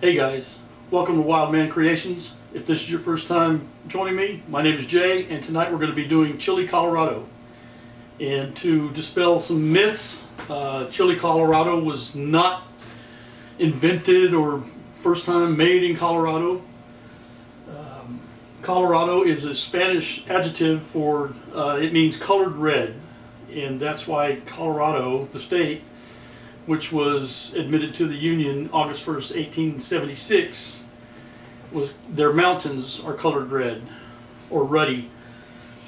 Hey guys, welcome to Wild Man Creations. If this is your first time joining me, my name is Jay, and tonight we're going to be doing chili Colorado. And to dispel some myths, chili Colorado was not invented or first time made in Colorado. Colorado is a Spanish adjective for, it means colored red, and that's why Colorado, the state, which was admitted to the Union August 1st, 1876, was their mountains are colored red or ruddy.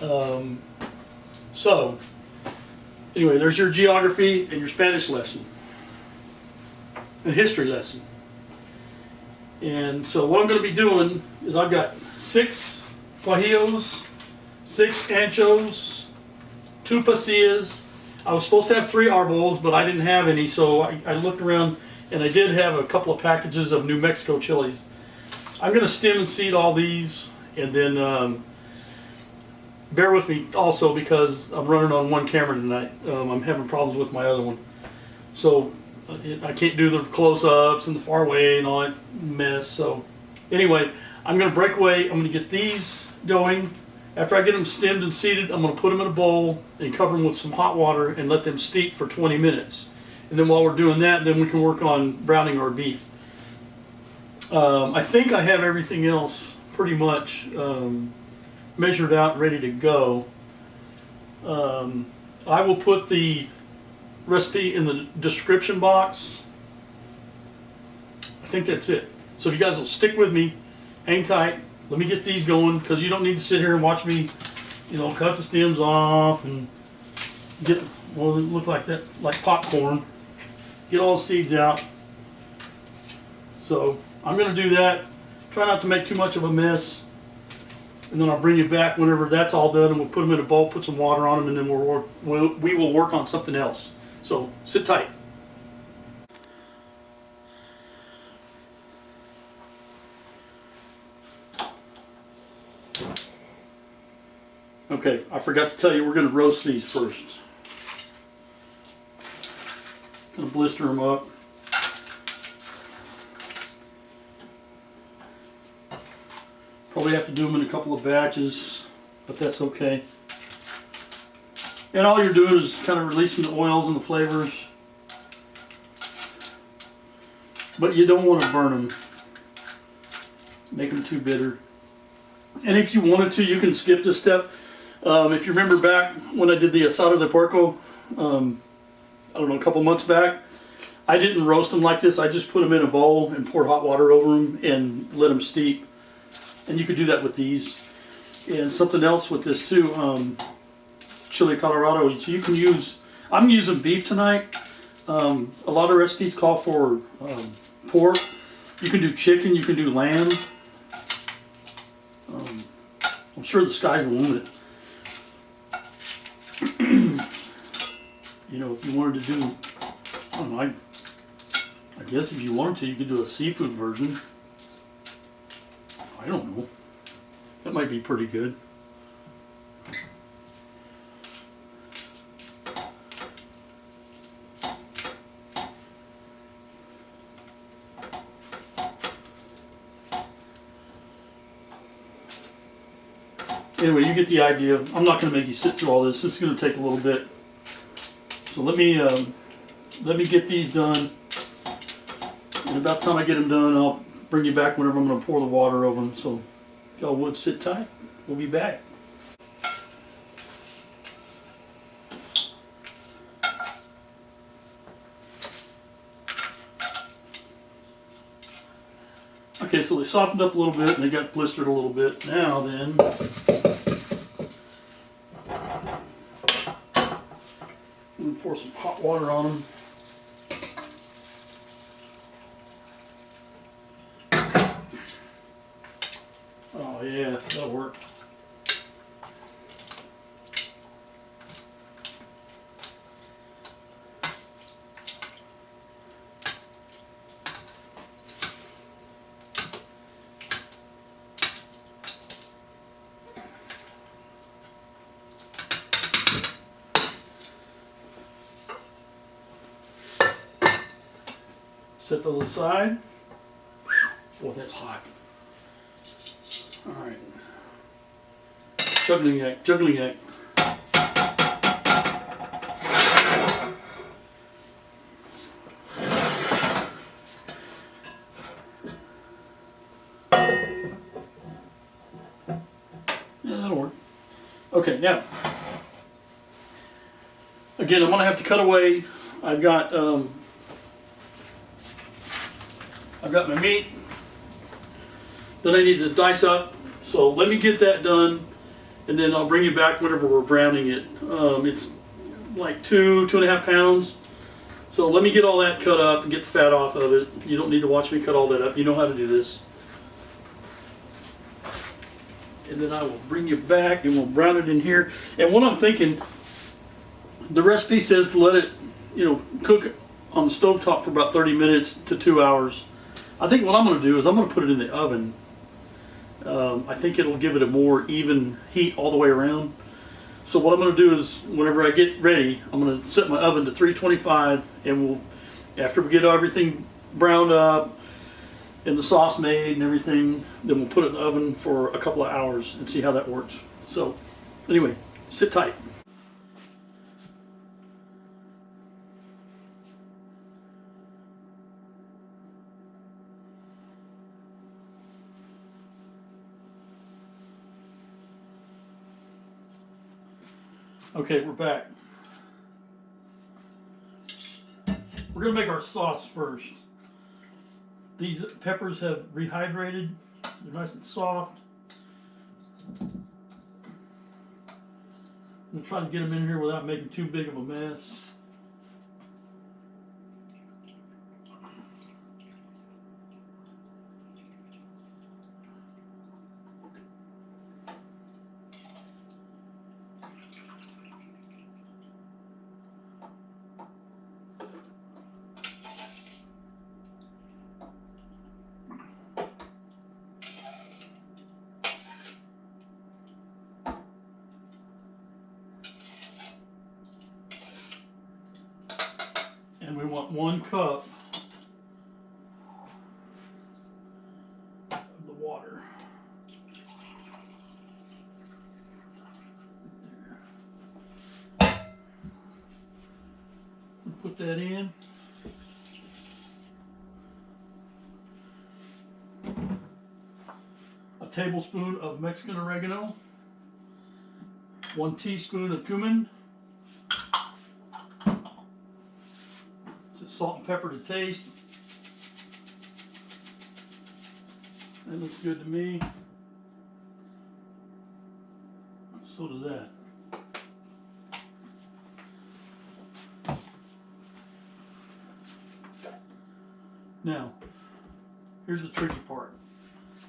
So anyway, there's your geography and your Spanish lesson and history lesson. And so what I'm going to be doing is I've got 6 guajillos, 6 anchos, 2 pasillas. I was supposed to have 3 arbols, but I didn't have any, so I looked around and I did have a couple of packages of New Mexico chilies. I'm going to stem and seed all these, and then bear with me also because I'm running on one camera tonight. I'm having problems with my other one. So I can't do the close-ups and the far away and all that mess. So anyway, I'm going to break away. I'm going to get these going. After I get them stemmed and seeded, I'm going to put them in a bowl and cover them with some hot water and let them steep for 20 minutes. And then while we're doing that, then we can work on browning our beef. I think I have everything else pretty much measured out and ready to go. I will put the recipe in the description box. I think that's it. So if you guys will stick with me, hang tight. Let me get these going, because you don't need to sit here and watch me, cut the stems off and get, well, they look like that, like popcorn. Get all the seeds out. So I'm going to do that. Try not to make too much of a mess. And then I'll bring you back whenever that's all done, and we'll put them in a bowl, put some water on them, and then we will work on something else. So sit tight. Okay, I forgot to tell you, we're going to roast these first. Going to blister them up. Probably have to do them in a couple of batches, but that's okay. And all you're doing is kind of releasing the oils and the flavors. But you don't want to burn them. Make them too bitter. And if you wanted to, you can skip this step. If you remember back when I did the asado de puerco, I don't know, a couple months back, I didn't roast them like this. I just put them in a bowl and poured hot water over them and let them steep. And you could do that with these. And something else with this too, chili Colorado, you can use, I'm using beef tonight. A lot of recipes call for pork. You can do chicken, you can do lamb. I'm sure the sky's the limit. If you wanted to do, I don't know, I guess if you wanted to, you could do a seafood version. I don't know. That might be pretty good. Anyway, you get the idea. I'm not going to make you sit through all this. This is going to take a little bit. So let me get these done. And about the time I get them done, I'll bring you back whenever I'm going to pour the water over them. So if y'all would sit tight, we'll be back. Okay, so they softened up a little bit and they got blistered a little bit. Now then, I'm going to pour some hot water on them. Oh yeah, that'll work. Set those aside. Boy, that's hot. All right. Juggling act, juggling act. Yeah, that'll work. Okay, now, again, I'm gonna have to cut away. I've got my meat that I need to dice up. So let me get that done, and then I'll bring you back whenever we're browning it. It's like 2.5 pounds. So let me get all that cut up and get the fat off of it. You don't need to watch me cut all that up. You know how to do this. And then I will bring you back and we'll brown it in here. And what I'm thinking, the recipe says to let it, cook on the stovetop for about 30 minutes to 2 hours. I think what I'm going to do is I'm going to put it in the oven. I think it'll give it a more even heat all the way around. So what I'm going to do is whenever I get ready, I'm going to set my oven to 325, and after we get everything browned up and the sauce made and everything, then we'll put it in the oven for a couple of hours and see how that works. So anyway, sit tight. Okay, we're back. We're gonna make our sauce first. These peppers have rehydrated. They're nice and soft. I'm gonna try to get them in here without making too big of a mess. And we want 1 cup of the water. Put that in. A tablespoon of Mexican oregano. 1 teaspoon of cumin. Salt and pepper to taste. That looks good to me. So does that. Now, here's the tricky part.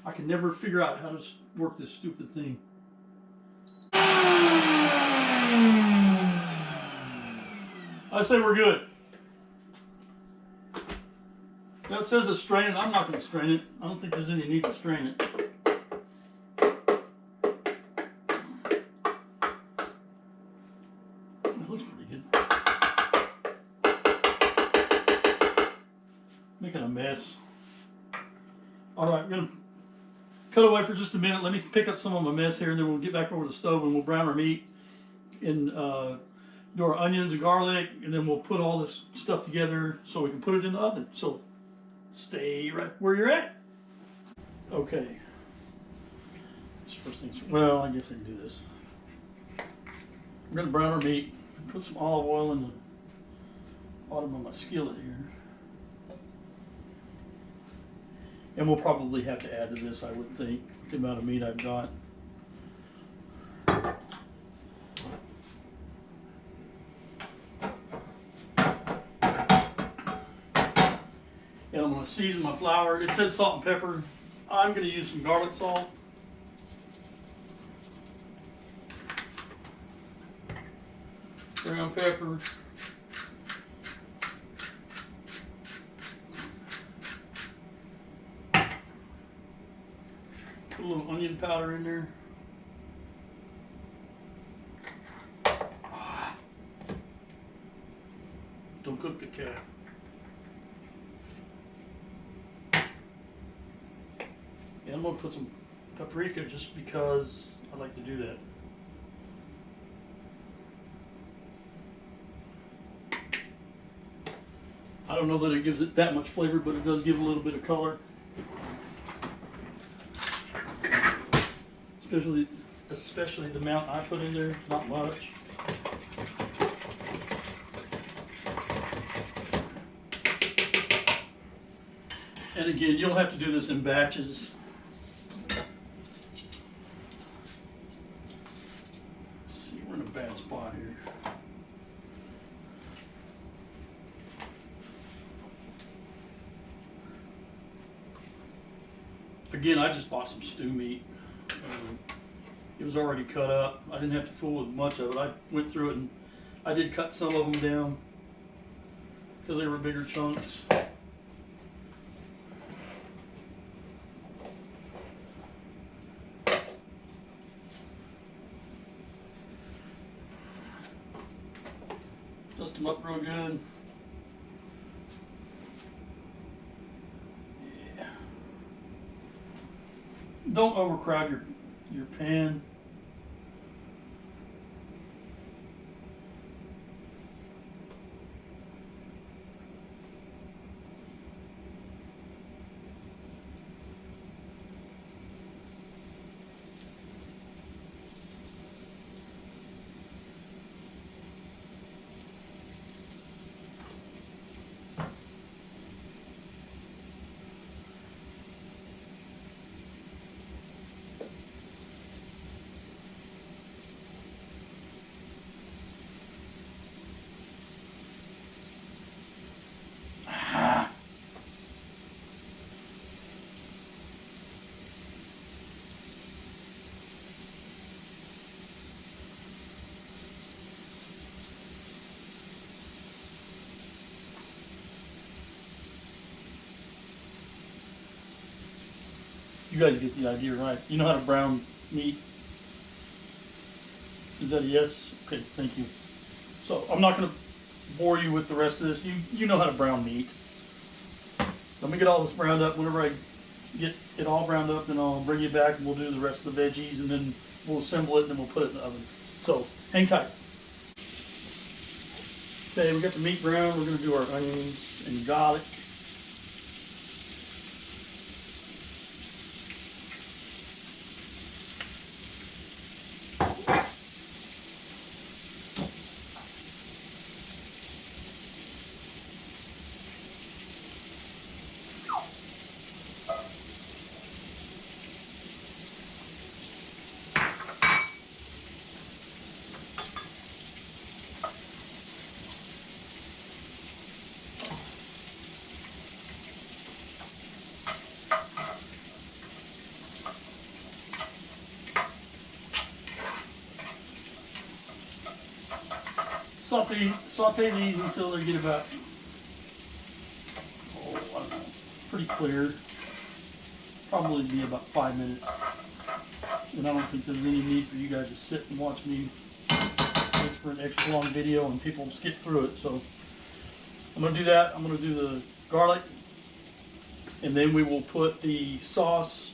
I can never figure out how to work this stupid thing. I say we're good. Now it says to strain it. I'm not going to strain it. I don't think there's any need to strain it. It looks pretty good. Making a mess. All right, I'm going to cut away for just a minute. Let me pick up some of my mess here, and then we'll get back over the stove and we'll brown our meat and do our onions and garlic, and then we'll put all this stuff together so we can put it in the oven. So stay right where you're at. Okay. First things, well, I guess I can do this. We're going to brown our meat. Put some olive oil in the bottom of my skillet here. And we'll probably have to add to this, I would think, the amount of meat I've got. And I'm going to season my flour. It said salt and pepper. I'm going to use some garlic salt. Brown pepper. Put a little onion powder in there. Don't cook the cat. And I'm gonna put some paprika just because I like to do that. I don't know that it gives it that much flavor, but it does give a little bit of color. Especially the amount I put in there, not much. And again, you'll have to do this in batches. Let's see, we're in a bad spot here. Again, I just bought some stew meat. It was already cut up. I didn't have to fool with much of it. I went through it and I did cut some of them down because they were bigger chunks. Dust them up real good. Yeah. Don't overcrowd your pan. You guys get the idea, right? You know how to brown meat? Is that a yes? Okay, thank you. So I'm not going to bore you with the rest of this. You know how to brown meat. Let me get all this browned up. Whenever I get it all browned up, then I'll bring you back and we'll do the rest of the veggies and then we'll assemble it and then we'll put it in the oven. So hang tight. Okay, we got the meat brown. We're going to do our onions and garlic. Saute these until they get about, I don't know, pretty clear. Probably be about 5 minutes. And I don't think there's any need for you guys to sit and watch me wait for an extra long video and people skip through it. So I'm going to do that. I'm going to do the garlic. And then we will put the sauce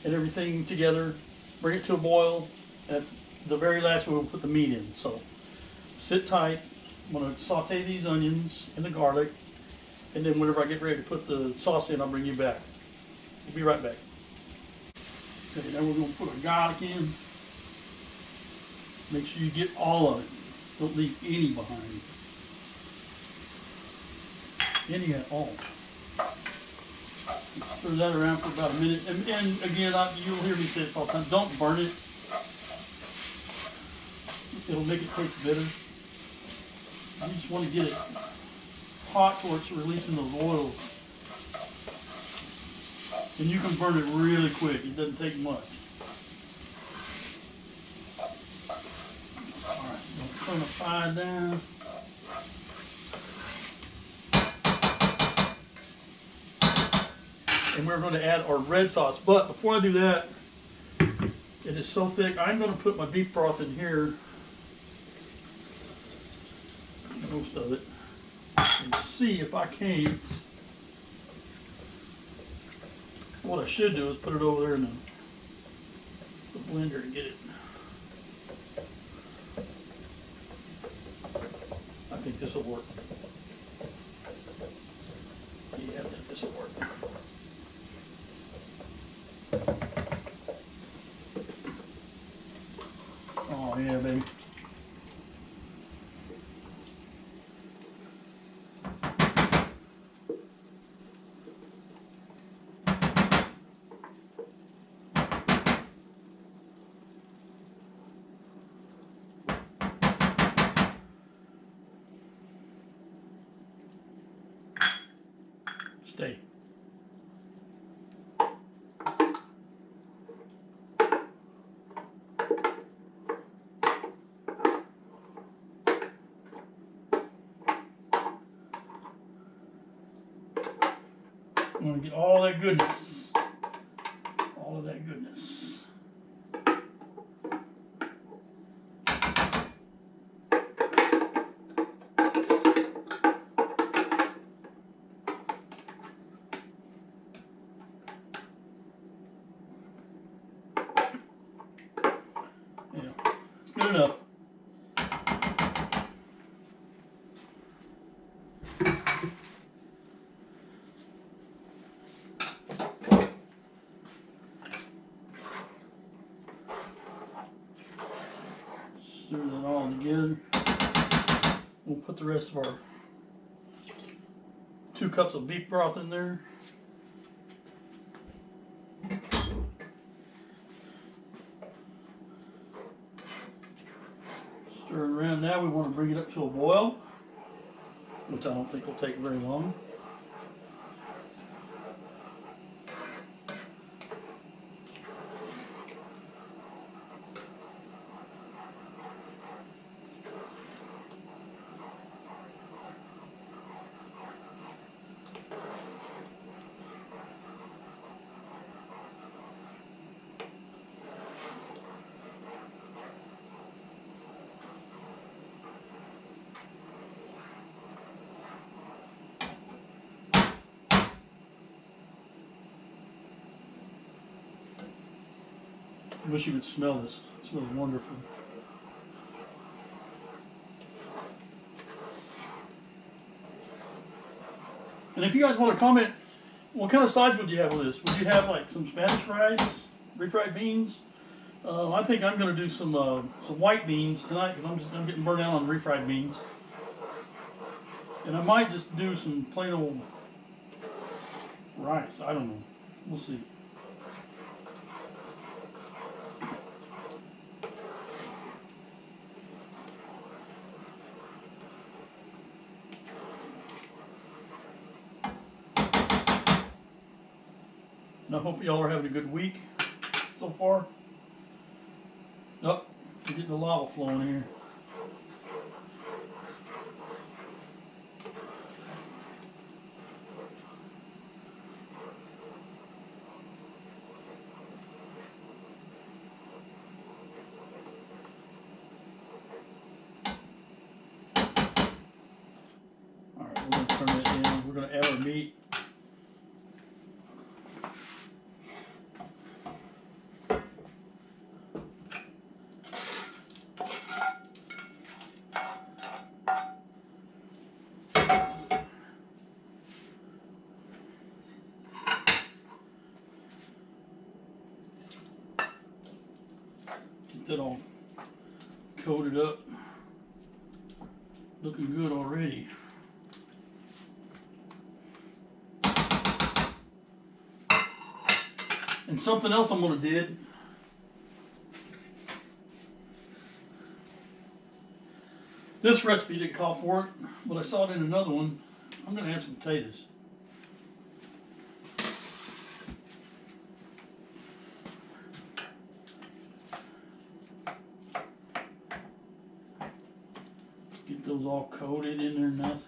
and everything together, bring it to a boil. At the very last, we will put the meat in. So sit tight. I'm going to saute these onions and the garlic, and then whenever I get ready to put the sauce in, I'll bring you back. We'll be right back. Okay, now we're going to put our garlic in. Make sure you get all of it. Don't leave any behind. Any at all. Stir that around for about a minute. And again, you'll hear me say it all the time. Don't burn it. It'll make it taste bitter. I just want to get it hot where it's releasing those oils. And you can burn it really quick. It doesn't take much. Alright, I'm going to turn the fire down. And we're going to add our red sauce. But before I do that, it is so thick, I'm going to put my beef broth in here. Most of it, and see if I can't What I should do is put it over there in the blender and get it. I think this will work. Yeah, I think this will work. Oh yeah, baby. Stay. I'm going to get all that goodness. All of that goodness. Yeah, it's good enough. Stir that all together. We'll put the rest of our 2 cups of beef broth in there. Stir it around. Now we want to bring it up to a boil, which I don't think will take very long. I wish you could smell this. It smells wonderful. And if you guys want to comment, what kind of sides would you have with this? Would you have like some Spanish rice, refried beans? I think I'm going to do some white beans tonight because I'm getting burnt out on refried beans. And I might just do some plain old rice. I don't know. We'll see. And I hope y'all are having a good week so far. Oh, we're getting the lava flowing here. All right, we're going to turn that down. We're going to add our meat. Get that all coated up. Looking good already. And something else I'm going to do. This recipe didn't call for it, but I saw it in another one. I'm going to add some potatoes. Get those all coated in there nice.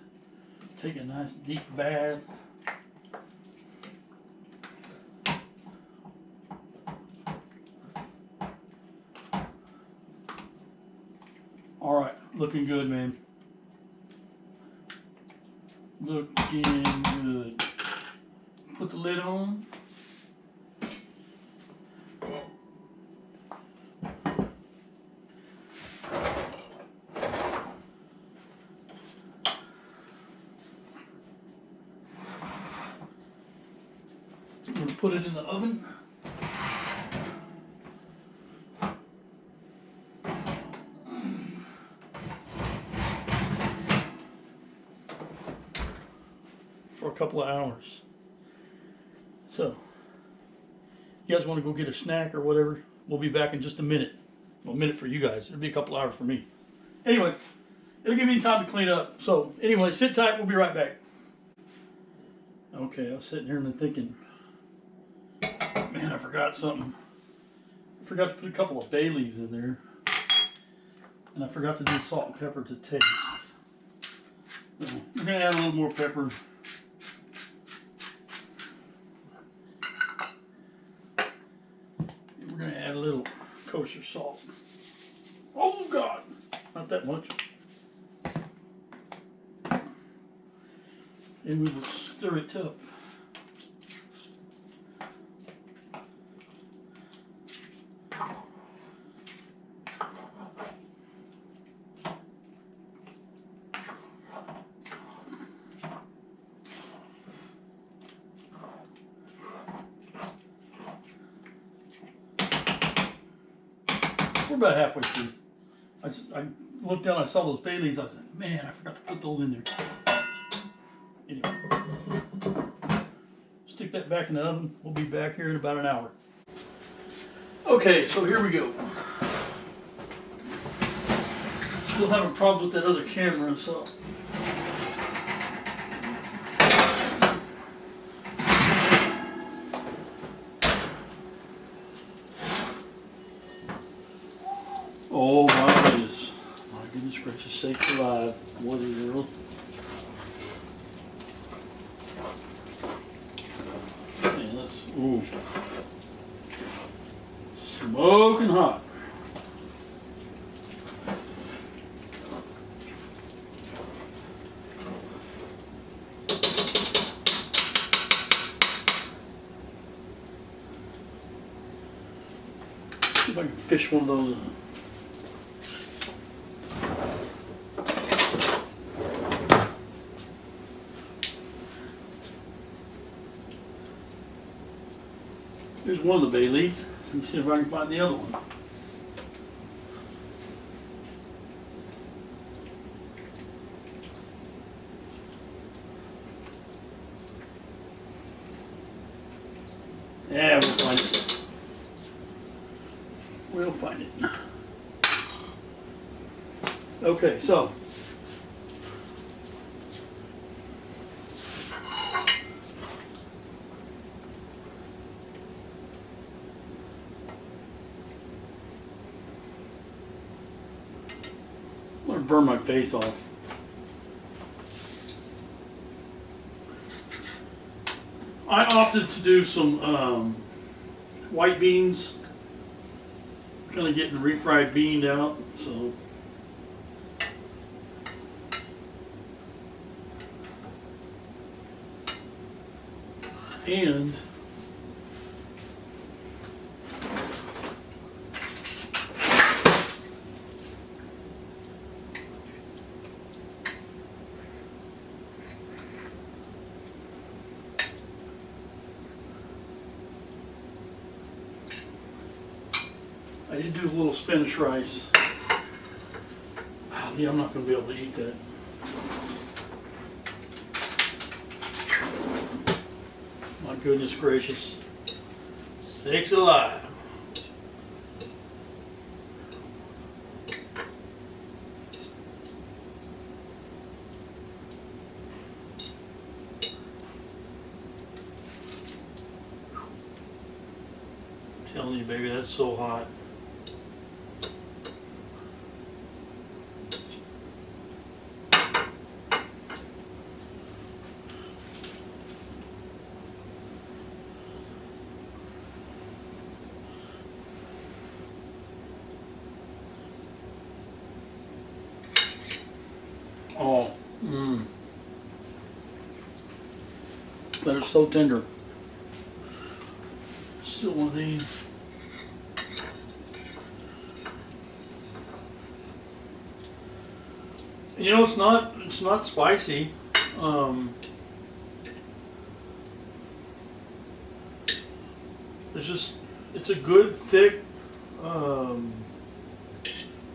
Take a nice deep bath. All right, looking good, man. Looking good. Put the lid on. I'm going to put it in the oven. For a couple of hours. So, you guys want to go get a snack or whatever? We'll be back in just a minute. Well, a minute for you guys. It'll be a couple hours for me. Anyway, it'll give me time to clean up. So, anyway, sit tight. We'll be right back. Okay, I was sitting here and thinking, man, I forgot something. I forgot to put a couple of bay leaves in there. And I forgot to do salt and pepper to taste. So, we're going to add a little more pepper. We're going to add a little kosher salt. Oh God, not that much. And we will stir it up. We're about halfway through. I looked down, I saw those bay leaves, I was like, man, I forgot to put those in there. Anyway, stick that back in the oven. We'll be back here in about an hour. Okay, so here we go. Still having problems with that other camera, so. Oh my goodness gracious sakes alive. What is it? Man, that's, ooh. Smoking hot. See if I can fish one of those. Here's one of the bay leaves. Let me see if I can find the other one. Yeah, we'll find it. We'll find it. Okay, so. I'm gonna burn my face off. I opted to do some white beans, kind of getting refried bean out, so. And I did do a little Spanish rice. Yeah, I'm not going to be able to eat that. My goodness gracious. Sakes alive. I'm telling you, baby, that's so hot. Oh, that is so tender. Still one of these. You know, it's not spicy. it's a good thick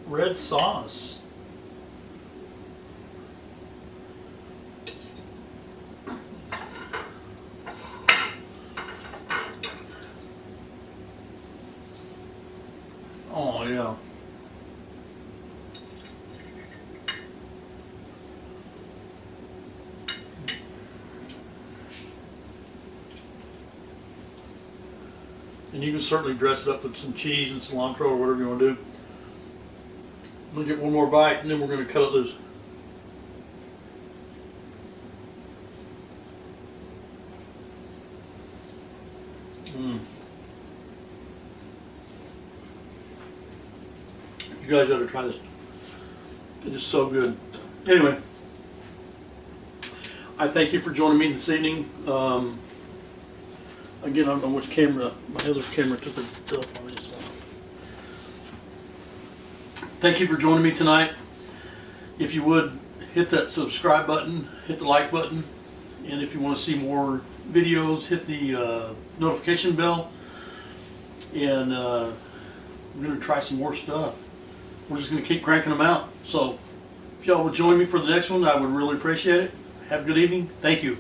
red sauce. Oh yeah. And you can certainly dress it up with some cheese and cilantro or whatever you want to do. I'm going to get one more bite and then we're going to cut it loose. You guys ought to try this. It is so good. Anyway, I thank you for joining me this evening. Again, I don't know which camera, my other camera took a dump on me. So. Thank you for joining me tonight. If you would, hit that subscribe button, hit the like button, and if you want to see more videos, hit the notification bell. And we're going to try some more stuff. We're just going to keep cranking them out. So if y'all would join me for the next one, I would really appreciate it. Have a good evening. Thank you.